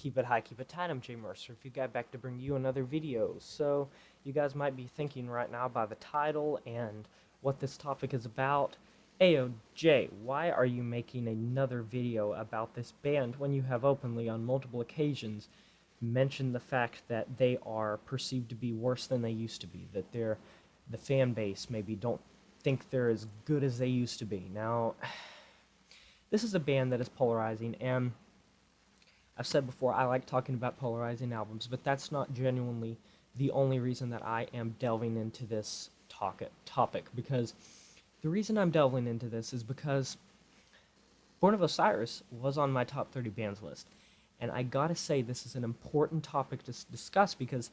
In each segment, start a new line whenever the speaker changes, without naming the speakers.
Keep it high, keep it tight. I'm Jay Mercer. If you got back to bring you another video. So, you guys might be thinking right now by the title and what this topic is about. Ayo, Jay, why are you making another video about this band when you have openly, on multiple occasions, mentioned the fact that they are perceived to be worse than they used to be? That the fan base maybe don't think they're as good as they used to be. Now, this is a band that is polarizing, and I've said before, I like talking about polarizing albums, but that's not genuinely the only reason that I am delving into this topic, because the reason I'm delving into this is because Born of Osiris was on my top 30 bands list, and I gotta say this is an important topic to discuss because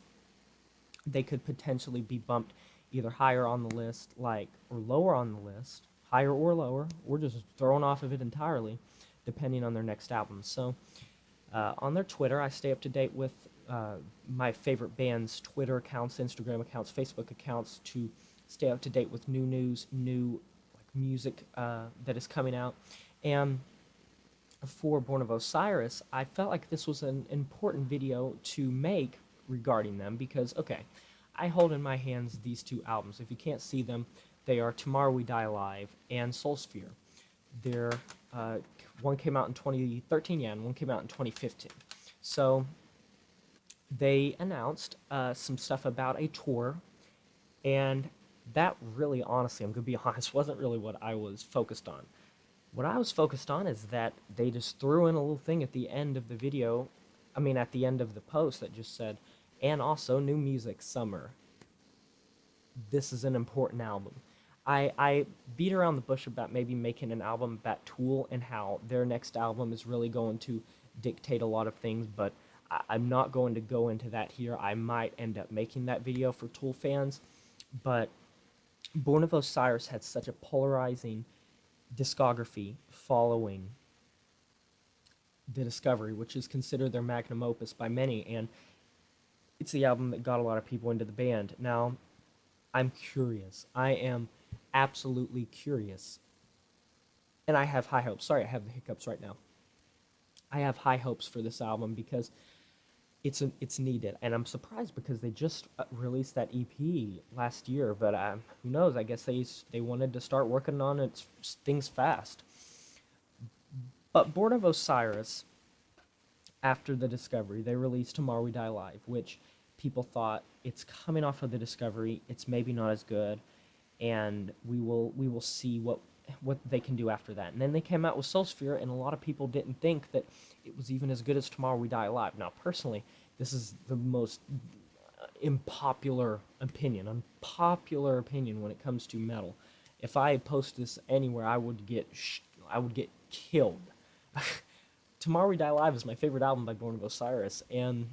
they could potentially be bumped either higher on the list, or lower on the list, higher or lower, or just thrown off of it entirely, depending on their next album. So, on their Twitter, I stay up to date with my favorite bands' Twitter accounts, Instagram accounts, Facebook accounts, to stay up to date with new news, new music that is coming out. And for Born of Osiris, I felt like this was an important video to make regarding them because, okay, I hold in my hands these two albums. If you can't see them, they are Tomorrow We Die Alive and Soul Sphere. They're one came out in 2013, and one came out in 2015. So they announced some stuff about a tour, and that really, honestly, I'm going to be honest, wasn't really what I was focused on. What I was focused on is that they just threw in a little thing at the end of the video, at the end of the post that just said, and also new music, summer. This is an important album. I beat around the bush about maybe making an album about Tool and how their next album is really going to dictate a lot of things, but I'm not going to go into that here. I might end up making that video for Tool fans, but Born of Osiris had such a polarizing discography following the Discovery, which is considered their magnum opus by many, and it's the album that got a lot of people into the band. Now, I'm curious. I am absolutely curious. And I have high hopes. Sorry, I have the hiccups right now. I have high hopes for this album because it's needed. And I'm surprised because they just released that EP last year. But who knows? I guess they wanted to start working on things fast. But Born of Osiris, after the Discovery, they released Tomorrow We Die Alive, which people thought, it's coming off of the Discovery, it's maybe not as good, and we will see what they can do after that. And then they came out with Soul Sphere, and a lot of people didn't think that it was even as good as Tomorrow We Die Alive. Now, personally, this is the most unpopular opinion when it comes to metal. If I post this anywhere, I would get killed. Tomorrow We Die Alive is my favorite album by Born of Osiris, and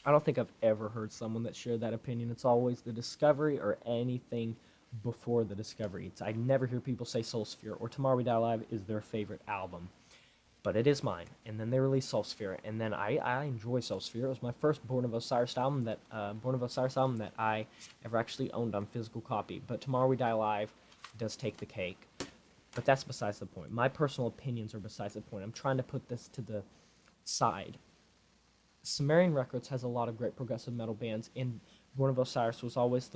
I don't think I've ever heard someone that shared that opinion. It's always the Discovery or anything before the Discovery. I never hear people say Soul Sphere or Tomorrow We Die Alive is their favorite album. But it is mine. And then they released Soul Sphere, and then I enjoy Soul Sphere. It was my first Born of Osiris album that I ever actually owned on physical copy. But Tomorrow We Die Alive does take the cake. But that's besides the point. My personal opinions are besides the point. I'm trying to put this to the side. Sumerian Records has a lot of great progressive metal bands, and Born of Osiris was always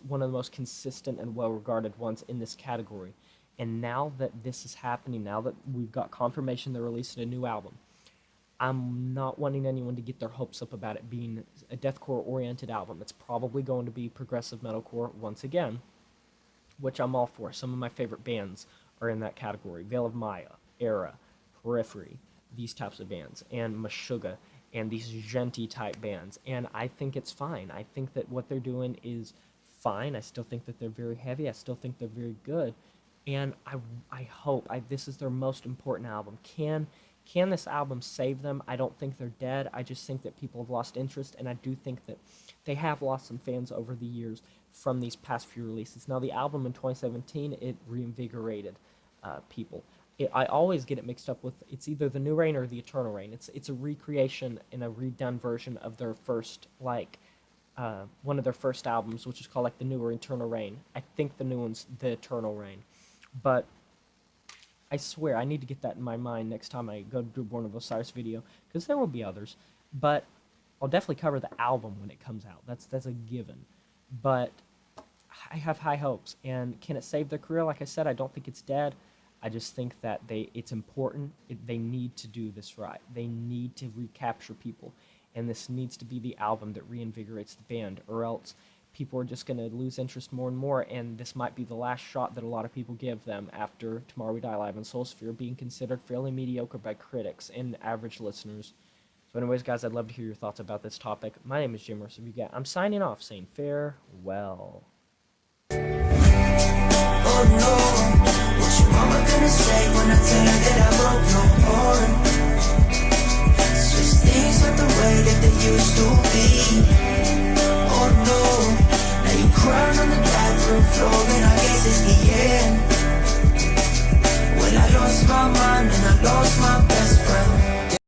one of the most consistent and well-regarded ones in this category. And now that this is happening, now that we've got confirmation they're releasing a new album, I'm not wanting anyone to get their hopes up about it being a deathcore-oriented album. It's probably going to be progressive metalcore once again, which I'm all for. Some of my favorite bands are in that category. Veil of Maya, Era, Periphery, these types of bands, and Meshuggah, and these genty type bands, and I think it's fine. I think that what they're doing is fine. I still think that they're very heavy. I still think they're very good, and I hope this is their most important album. Can this album save them? I don't think they're dead. I just think that people have lost interest, and I do think that they have lost some fans over the years from these past few releases. Now, the album in 2017, it reinvigorated people. I always get it mixed up with, it's either the New Reign or the Eternal Reign. It's a recreation and a redone version of their first, one of their first albums, which is called the New or Eternal Reign. I think the new one's the Eternal Reign. But I swear, I need to get that in my mind next time I go to do a Born of Osiris video, because there will be others. But I'll definitely cover the album when it comes out. That's a given. But I have high hopes. And can it save their career? Like I said, I don't think it's dead. I just think that it's important. They need to do this right. They need to recapture people. And this needs to be the album that reinvigorates the band, or else people are just going to lose interest more and more, and this might be the last shot that a lot of people give them after Tomorrow We Die Live and Soulsphere being considered fairly mediocre by critics and average listeners. So anyways, guys, I'd love to hear your thoughts about this topic. My name is Jim Mercer. I'm signing off saying farewell.
Oh no, what's your mama gonna say when I tell her that I broke no heart? It's just things not the way that they used to be. Oh no, now you crying on the bathroom floor, and I guess it's the end. Well, I lost my mind and I lost my